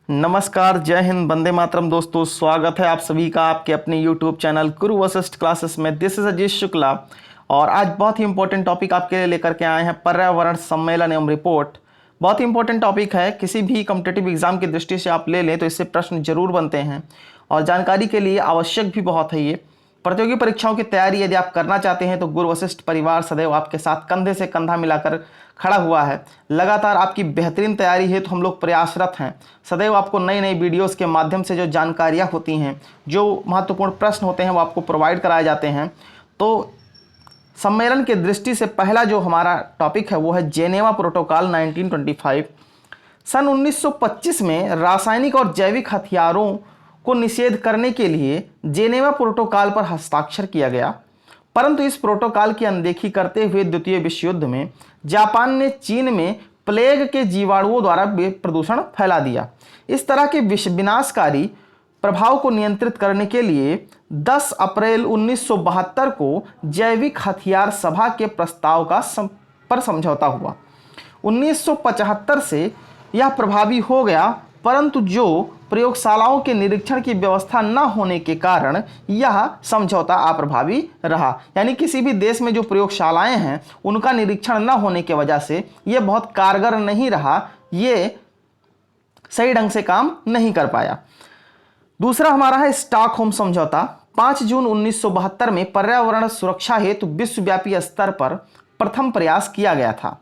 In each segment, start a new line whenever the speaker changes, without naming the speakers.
नमस्कार, जय हिंद, वंदे मातरम। दोस्तों, स्वागत है आप सभी का आपके अपने YouTube चैनल गुरु वशिष्ठ क्लासेस में। दिस इज अजीत शुक्ला और आज बहुत ही इंपॉर्टेंट टॉपिक आपके लिए लेकर के आए हैं, पर्यावरण सम्मेलन एवं रिपोर्ट। बहुत ही इंपॉर्टेंट टॉपिक है, किसी भी कॉम्पिटिटिव एग्जाम की दृष्टि से आप ले लें तो इससे प्रश्न जरूर बनते हैं और जानकारी के लिए आवश्यक भी बहुत है। ये प्रतियोगी परीक्षाओं की तैयारी यदि आप करना चाहते हैं तो गुरु वशिष्ठ परिवार सदैव आपके साथ कंधे से कंधा मिलाकर खड़ा हुआ है। लगातार आपकी बेहतरीन तैयारी है तो हम लोग प्रयासरत हैं। सदैव आपको नई नई वीडियोस के माध्यम से जो जानकारियां होती हैं, जो महत्वपूर्ण प्रश्न होते हैं वो आपको प्रोवाइड कराए जाते हैं। तो सम्मेलन की दृष्टि से पहला जो हमारा टॉपिक है वो है जेनेवा प्रोटोकॉल 1925। सन 1925 में रासायनिक और जैविक हथियारों को निषेध करने के लिए जेनेवा प्रोटोकॉल पर हस्ताक्षर किया गया, परंतु इस प्रोटोकॉल की अनदेखी करते हुए द्वितीय विश्व युद्ध में जापान ने चीन में प्लेग के जीवाणुओं द्वारा प्रदूषण फैला दिया। इस तरह के विनाशकारी प्रभाव को नियंत्रित करने के लिए 10 अप्रैल 1972 को जैविक हथियार सभा के प्रस्ताव पर समझौता हुआ। 1975 से यह प्रभावी हो गया, परंतु जो प्रयोगशालाओं के निरीक्षण की व्यवस्था न होने के कारण यह समझौता अप्रभावी रहा। यानी किसी भी देश में जो प्रयोगशालाएं हैं उनका निरीक्षण न होने की वजह से यह बहुत कारगर नहीं रहा, ये सही ढंग से काम नहीं कर पाया। दूसरा हमारा है स्टॉकहोम समझौता। 5 जून 1972 में पर्यावरण सुरक्षा हेतु विश्वव्यापी स्तर पर प्रथम प्रयास किया गया था।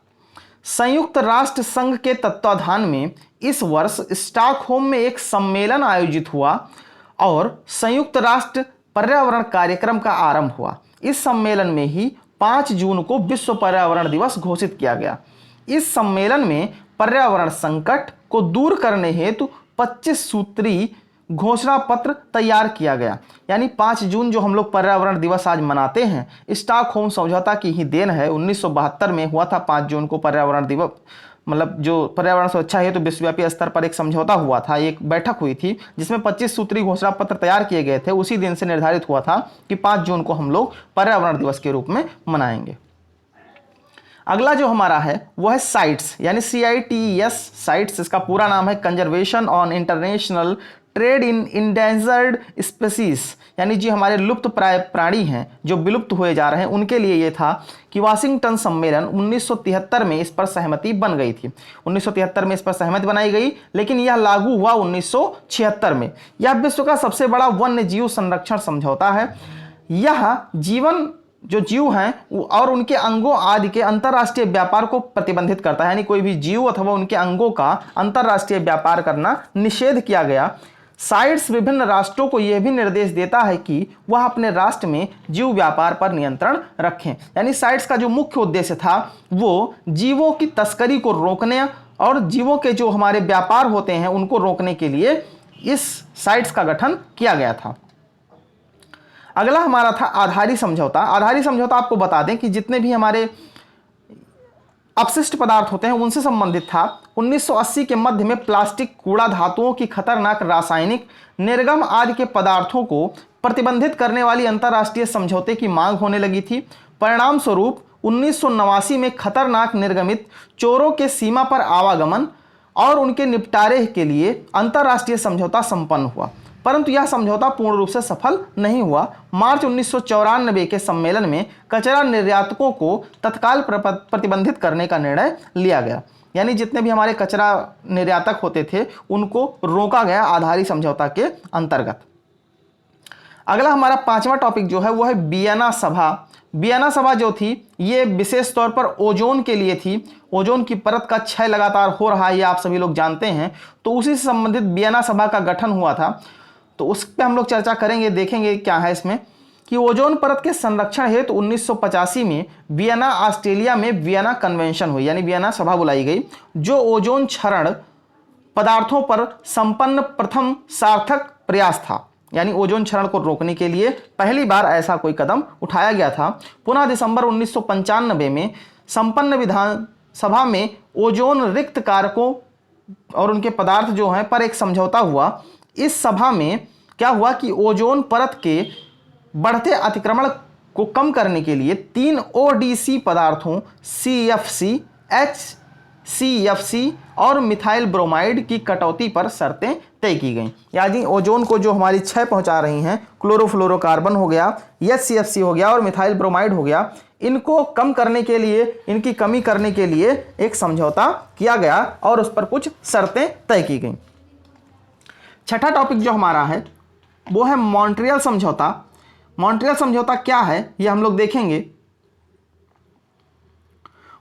संयुक्त राष्ट्र संघ के तत्वाधान में इस वर्ष स्टॉकहोम में एक सम्मेलन आयोजित हुआ और संयुक्त राष्ट्र पर्यावरण कार्यक्रम का आरंभ हुआ। इस सम्मेलन में ही 5 जून को विश्व पर्यावरण दिवस घोषित किया गया। इस सम्मेलन में पर्यावरण संकट को दूर करने हेतु 25 सूत्री घोषणा पत्र तैयार किया गया। यानी 5 जून जो हम लोग पर्यावरण दिवस आज मनाते हैं, स्टॉकहोम समझौता की ही देन है। 1972 में हुआ था 5 जून को पर्यावरण दिवस, मतलब जो पर्यावरण सुरक्षा है तो विश्वव्यापी स्तर पर एक समझौता हुआ था, एक बैठक हुई थी जिसमें 25 सूत्री घोषणा पत्र तैयार किए गए थे। उसी दिन से निर्धारित हुआ था कि 5 जून को हम लोग पर्यावरण दिवस के रूप में मनाएंगे। अगला जो हमारा है वो है साइट्स, यानी CITES साइट्स। इसका पूरा नाम है conservation on international trade in endangered species, यानी जी हमारे लुप्त प्राय प्राणी हैं जो विलुप्त हुए जा रहे हैं उनके लिए ये था कि वाशिंगटन सम्मेलन 1973 में इस पर सहमति बन गई थी। 1973 में इस पर सहमति बनाई गई, लेकिन यह लागू हुआ 1976 में। यह विश्व का सबसे बड़ा वन्य जीव संरक्षण समझौता है। यह जीवन जो जीव हैं और उनके अंगों आदि के अंतर्राष्ट्रीय व्यापार को प्रतिबंधित करता है, यानी कोई भी जीव अथवा उनके अंगों का अंतर्राष्ट्रीय व्यापार करना निषेध किया गया। साइट्स विभिन्न राष्ट्रों को यह भी निर्देश देता है कि वह अपने राष्ट्र में जीव व्यापार पर नियंत्रण रखें। यानी साइट्स का जो मुख्य उद्देश्य था वो जीवों की तस्करी को रोकने और जीवों के जो हमारे व्यापार होते हैं उनको रोकने के लिए इस साइट्स का गठन किया गया था। अगला हमारा था आधारी समझौता। आधारी समझौता आपको बता दें कि जितने भी हमारे अपशिष्ट पदार्थ होते हैं उनसे संबंधित था। 1980 के मध्य में प्लास्टिक, कूड़ा धातुओं की खतरनाक रासायनिक निर्गम आदि के पदार्थों को प्रतिबंधित करने वाली अंतर्राष्ट्रीय समझौते की मांग होने लगी थी। परिणाम स्वरूप 1989 में खतरनाक निर्गमित चोरों के सीमा पर आवागमन और उनके निपटारे के लिए अंतर्राष्ट्रीय समझौता संपन्न हुआ, परंतु यह समझौता पूर्ण रूप से सफल नहीं हुआ। मार्च 1994 के सम्मेलन में कचरा निर्यातकों को तत्काल प्रतिबंधित करने का निर्णय लिया गया। यानी जितने भी हमारे कचरा निर्यातक होते थे उनको रोका गया आधारी समझौता के अंतर्गत। अगला हमारा 5वां टॉपिक जो है वो है वियना सभा। वियना सभा जो थी ये विशेष तौर पर ओजोन के लिए थी। ओजोन की परत का क्षय लगातार हो रहा है, ये आप सभी लोग जानते हैं। तो उसी से संबंधित वियना सभा का गठन हुआ था, तो उस पर हम लोग चर्चा करेंगे, देखेंगे क्या है इसमें कि ओजोन परत के संरक्षण हेतु 1985 में वियना, ऑस्ट्रेलिया में वियना कन्वेंशन हुई, यानी वियना सभा बुलाई गई, जो ओजोन क्षरण पदार्थों पर संपन्न प्रथम सार्थक प्रयास था। यानी ओजोन क्षरण को रोकने के लिए पहली बार ऐसा कोई कदम उठाया गया था। पुनः दिसंबर 1995 में संपन्न विधानसभा में ओजोन रिक्त कारकों और उनके पदार्थ जो हैं पर एक समझौता हुआ। इस सभा में क्या हुआ कि ओजोन परत के बढ़ते अतिक्रमण को कम करने के लिए 3 ODC पदार्थों CFC, CFC और मिथाइल ब्रोमाइड की कटौती पर शर्तें तय की गई। यानी ओजोन को जो हमारी क्षय पहुंचा रही हैं, क्लोरोफ्लोरोकार्बन हो गया, CFC हो गया और मिथाइल ब्रोमाइड हो गया, इनको कम करने के लिए, इनकी कमी करने के लिए एक समझौता किया गया और उस पर कुछ शर्तें तय की गई। छठा टॉपिक जो हमारा है वो है मॉन्ट्रियल समझौता। मॉन्ट्रियल समझौता क्या है ये हम लोग देखेंगे।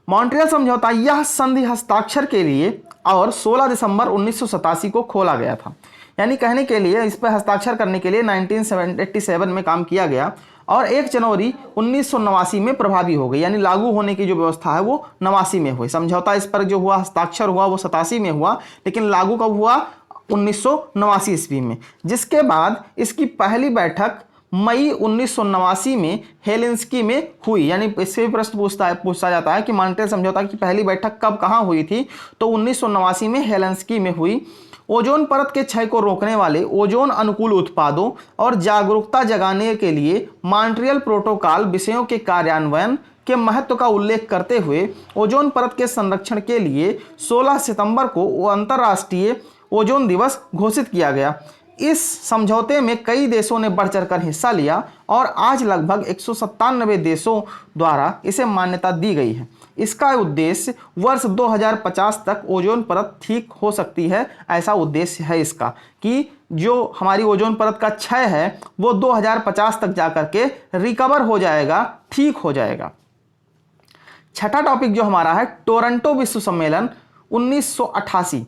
मॉन्ट्रियल समझौता यह संधि हस्ताक्षर के लिए और 16 दिसंबर 1987 को खोला गया था। यानी कहने के लिए इस पर हस्ताक्षर करने के लिए 1987 में काम किया गया और 1 जनवरी 1989 में प्रभावी हो गई। यानी लागू होने की जो व्यवस्था है वो 89 में हुई। समझौता इस पर जो हुआ, हस्ताक्षर हुआ वो 87 में हुआ, लेकिन लागू कब हुआ? 1989 ईस्वी में। जिसके बाद इसकी पहली बैठक मई 1989 में हेलेंस्की में हुई। यानी इससे प्रश्न पूछा जाता है कि मॉन्ट्रियल समझौता की पहली बैठक कब कहाँ हुई थी, तो 1989 में हेलेंस्की में हुई। ओजोन परत के क्षय को रोकने वाले ओजोन अनुकूल उत्पादों और जागरूकता जगाने के लिए मॉन्ट्रियल प्रोटोकॉल विषयों के कार्यान्वयन के महत्व का उल्लेख करते हुए ओजोन परत के संरक्षण के लिए 16 सितंबर को अंतर्राष्ट्रीय ओजोन दिवस घोषित किया गया। इस समझौते में कई देशों ने बढ़ चढ़कर हिस्सा लिया और आज लगभग 197 देशों द्वारा इसे मान्यता दी गई है। इसका उद्देश्य वर्ष 2050 तक ओजोन परत ठीक हो सकती है, ऐसा उद्देश्य है इसका, कि जो हमारी ओजोन परत का क्षय है वो 2050 तक जाकर के रिकवर हो जाएगा, ठीक हो जाएगा। छठा टॉपिक जो हमारा है टोरंटो विश्व सम्मेलन 1988।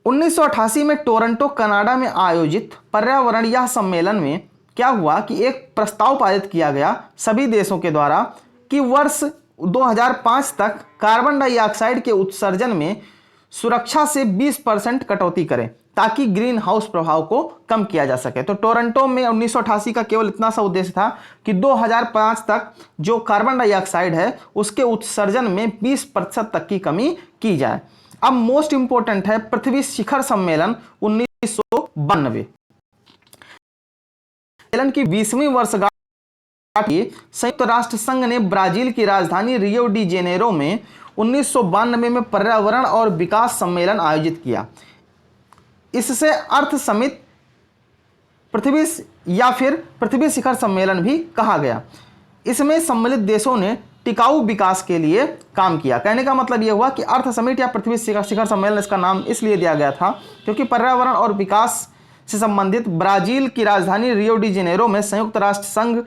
1988 में टोरंटो कनाडा में आयोजित पर्यावरण यह सम्मेलन में क्या हुआ कि एक प्रस्ताव पारित किया गया सभी देशों के द्वारा कि वर्ष 2005 तक कार्बन डाइऑक्साइड के उत्सर्जन में सुरक्षा से 20% कटौती करें ताकि ग्रीन हाउस प्रभाव को कम किया जा सके। तो टोरंटो में 1988 का केवल इतना सा उद्देश्य था कि 2005 तक जो कार्बन डाइऑक्साइड है उसके उत्सर्जन में 20% तक की कमी की जाए। अब मोस्ट इंपोर्टेंट है पृथ्वी शिखर सम्मेलन 1992। सम्मेलन की 20वीं वर्षगांठ संयुक्त राष्ट्र संघ ने ब्राजील की राजधानी रियो डी जेनेरो में 1992 में पर्यावरण और विकास सम्मेलन आयोजित किया। इससे अर्थ समिट पृथ्वी या फिर पृथ्वी शिखर सम्मेलन भी कहा गया। इसमें सम्मिलित देशों ने टिकाऊ विकास के लिए काम किया। कहने का मतलब यह हुआ कि अर्थ समिट या पृथ्वी शिखर सम्मेलन इसका नाम इसलिए दिया गया था क्योंकि पर्यावरण और विकास से संबंधित ब्राजील की राजधानी रियो डी जेनेरो में संयुक्त राष्ट्र संघ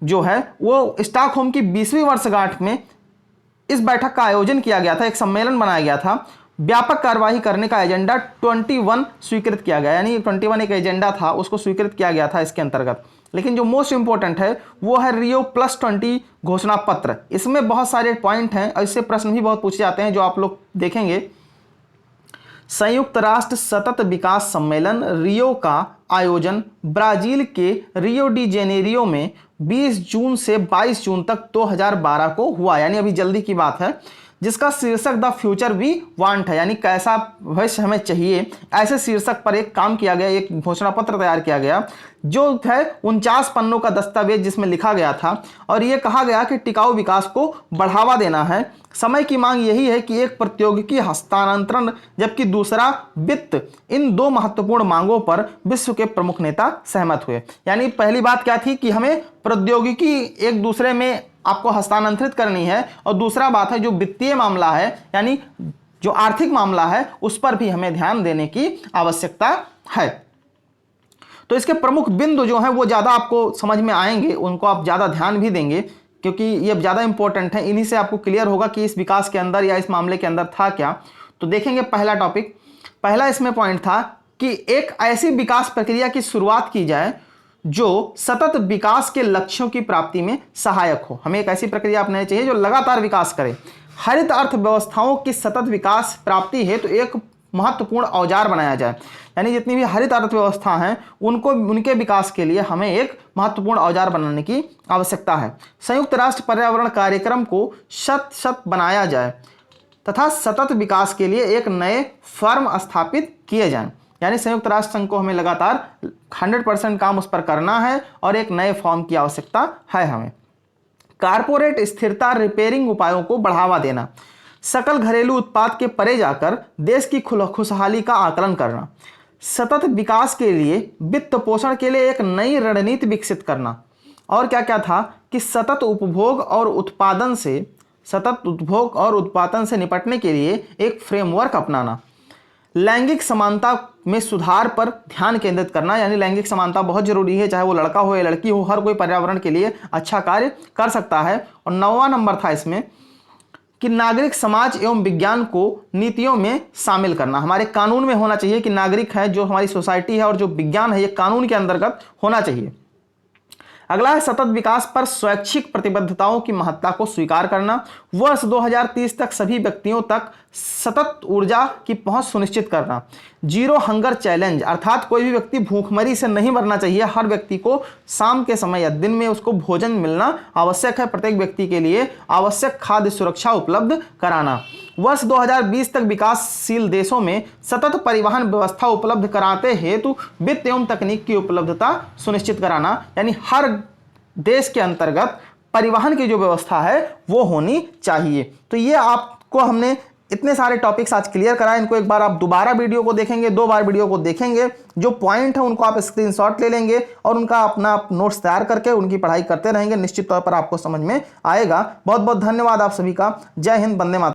जो है वो स्टॉकहोम की 20वीं वर्षगांठ में इस बैठक का आयोजन किया गया था, एक सम्मेलन बनाया गया था। व्यापक कार्यवाही करने का एजेंडा 21 स्वीकृत किया गया, यानी 21 एक एजेंडा था, उसको स्वीकृत किया गया था इसके अंतर्गत। लेकिन जो मोस्ट इंपॉर्टेंट है वो है रियो +20 घोषणा पत्र। इसमें बहुत सारे पॉइंट हैं और इससे प्रश्न भी बहुत पूछे जाते हैं जो आप लोग देखेंगे। संयुक्त राष्ट्र सतत विकास सम्मेलन रियो का आयोजन ब्राजील के रियो डी जेनेरियो में 20 जून से 22 जून तक 2012 को हुआ, यानी अभी जल्दी की बात है, जिसका शीर्षक द फ्यूचर वी वांट है, यानी कैसा भविष्य हमें चाहिए, ऐसे शीर्षक पर एक काम किया गया, एक घोषणा पत्र तैयार किया गया जो है 49 पन्नों का दस्तावेज जिसमें लिखा गया था और ये कहा गया कि टिकाऊ विकास को बढ़ावा देना है। समय की मांग यही है कि एक प्रौद्योगिकी हस्तांतरण जबकि दूसरा वित्त, इन दो महत्वपूर्ण मांगों पर विश्व के प्रमुख नेता सहमत हुए। यानी पहली बात क्या थी कि हमें प्रौद्योगिकी एक दूसरे में आपको हस्तांतरित करनी है और दूसरा बात है जो वित्तीय मामला है यानी जो आर्थिक मामला है उस पर भी हमें ध्यान देने की आवश्यकता है। तो इसके प्रमुख बिंदु जो हैं वो ज़्यादा आपको समझ में आएंगे, उनको आप ज़्यादा ध्यान भी देंगे क्योंकि ये ज़्यादा इंपॉर्टेंट है। इन्हीं से आपको क्लियर होगा कि इस विकास के अंदर या इस मामले के अंदर था क्या। तो देखेंगे पहला टॉपिक, पहला इसमें पॉइंट था कि एक ऐसी विकास प्रक्रिया की शुरुआत की जाए जो सतत विकास के लक्ष्यों की प्राप्ति में सहायक हो। हमें एक ऐसी प्रक्रिया अपनानी चाहिए जो लगातार विकास करे। हरित अर्थव्यवस्थाओं की सतत विकास प्राप्ति हेतु तो एक महत्वपूर्ण औजार बनाया जाए, यानी जितनी भी हरित अर्थव्यवस्था हैं उनको उनके विकास के लिए हमें एक महत्वपूर्ण औजार बनाने की आवश्यकता है। संयुक्त राष्ट्र पर्यावरण कार्यक्रम को शत बनाया जाए तथा सतत विकास के लिए एक नए फर्म स्थापित किए जाएं, यानी संयुक्त राष्ट्र संघ को हमें लगातार 100% काम उस पर करना है और एक नए फॉर्म की आवश्यकता है हमें। कारपोरेट स्थिरता रिपेयरिंग उपायों को बढ़ावा देना, सकल घरेलू उत्पाद के परे जाकर देश की खुशहाली का आकलन करना, सतत विकास के लिए वित्त पोषण के लिए एक नई रणनीति विकसित करना, और क्या क्या था कि सतत उपभोग और उत्पादन से निपटने के लिए एक फ्रेमवर्क अपनाना, लैंगिक समानता में सुधार पर ध्यान केंद्रित करना, यानी लैंगिक समानता बहुत जरूरी है, चाहे वो लड़का हो या लड़की हो, हर कोई पर्यावरण के लिए अच्छा कार्य कर सकता है। और 9वां नंबर था इसमें कि नागरिक समाज एवं विज्ञान को नीतियों में शामिल करना, हमारे कानून में होना चाहिए कि नागरिक है जो हमारी सोसाइटी है और जो विज्ञान है ये कानून के अंतर्गत होना चाहिए। अगला है सतत विकास पर स्वैच्छिक प्रतिबद्धताओं की महत्ता को स्वीकार करना, वर्ष 2030 तक सभी व्यक्तियों तक सतत ऊर्जा की पहुंच सुनिश्चित करना, जीरो हंगर चैलेंज अर्थात कोई भी व्यक्ति भूखमरी से नहीं मरना चाहिए, हर व्यक्ति को शाम के समय या दिन में उसको भोजन मिलना आवश्यक है, प्रत्येक व्यक्ति के लिए आवश्यक खाद्य सुरक्षा उपलब्ध कराना, वर्ष 2020 तक विकासशील देशों में सतत परिवहन व्यवस्था उपलब्ध कराते हेतु वित्त एवं तकनीक की उपलब्धता सुनिश्चित कराना, यानी हर देश के अंतर्गत परिवहन की जो व्यवस्था है वो होनी चाहिए। तो ये आपको हमने इतने सारे टॉपिक्स आज क्लियर कराए, इनको एक बार आप दोबारा वीडियो को देखेंगे, 2 बार वीडियो को देखेंगे, जो पॉइंट है उनको आप स्क्रीनशॉट ले लेंगे और उनका अपना नोट्स तैयार करके उनकी पढ़ाई करते रहेंगे, निश्चित तौर पर आपको समझ में आएगा। बहुत बहुत धन्यवाद आप सभी का। जय हिंद, वंदे मातरम।